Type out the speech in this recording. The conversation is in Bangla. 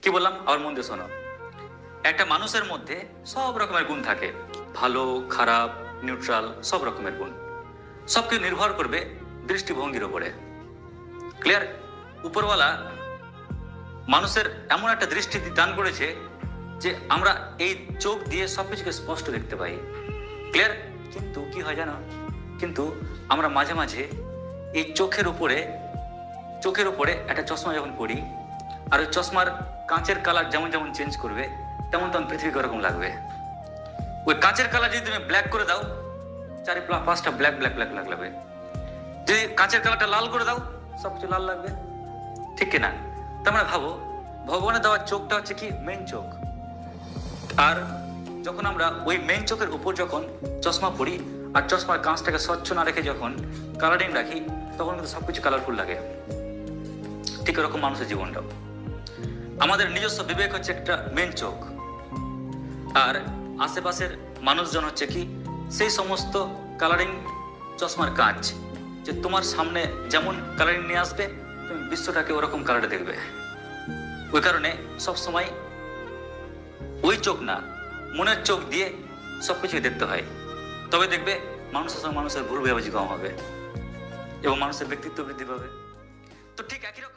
কি বললাম আবার মন দিয়ে শোনো। একটা মানুষের মধ্যে সব রকমের গুণ থাকে, ভালো খারাপ নিউট্রাল সব রকমের গুণ। সবকিছু নির্ভর করবে দৃষ্টিভঙ্গির উপরে। ক্লিয়ার? উপরওয়ালা মানুষের এমন একটা দৃষ্টি দান করেছে যে আমরা এই চোখ দিয়ে সবকিছুকে স্পষ্ট দেখতে পাই। ক্লিয়ার? কিন্তু কি হয় জানো, কিন্তু আমরা মাঝে মাঝে এই চোখের উপরে একটা চশমা যখন পরি, আর ওই চশমার কাঁচের কালার যেমন যেমন চেঞ্জ করবে তেমন তেমন পৃথিবীকে ওরকম লাগবে। ওই কাঁচের কালার যদি তুমি ব্ল্যাক করে দাও, চারি পাঁচটা ব্ল্যাক ব্ল্যাক ব্ল্যাক লাগবে। যদি কাঁচের কালারটা লাল করে দাও, সবকিছু লাল লাগবে। ঠিক কিনা? তার মানে ভাবো, ভগবানের দেওয়ার চোখটা হচ্ছে কি মেন চোখ। আর যখন আমরা ওই মেন চোখের উপর যখন চশমা পরি আর চশমার কাঁচটাকে স্বচ্ছ না রেখে যখন কালারিং রাখি, তখন কিন্তু সবকিছু কালারফুল লাগে। ঠিক এরকম মানুষের জীবনটাও। আমাদের নিজস্ব বিবেক হচ্ছে একটা মেন চোখ, আর আশেপাশের মানুষজন হচ্ছে কি সেই সমস্ত কালারিং চশমার কাঁচ, যে তোমার সামনে যেমন কালারিং নিয়ে আসবে তুমি বিশ্বটাকে ওরকম কালারে দেখবে। ওই কারণে সবসময় ওই চোখ না, মনের চোখ দিয়ে সবকিছু দেখতে হয়। তবে দেখবে মানুষের সঙ্গে মানুষের ভুল বোঝাবুঝি কম হবে এবং মানুষের ব্যক্তিত্ব বৃদ্ধি পাবে। তো ঠিক একই রকম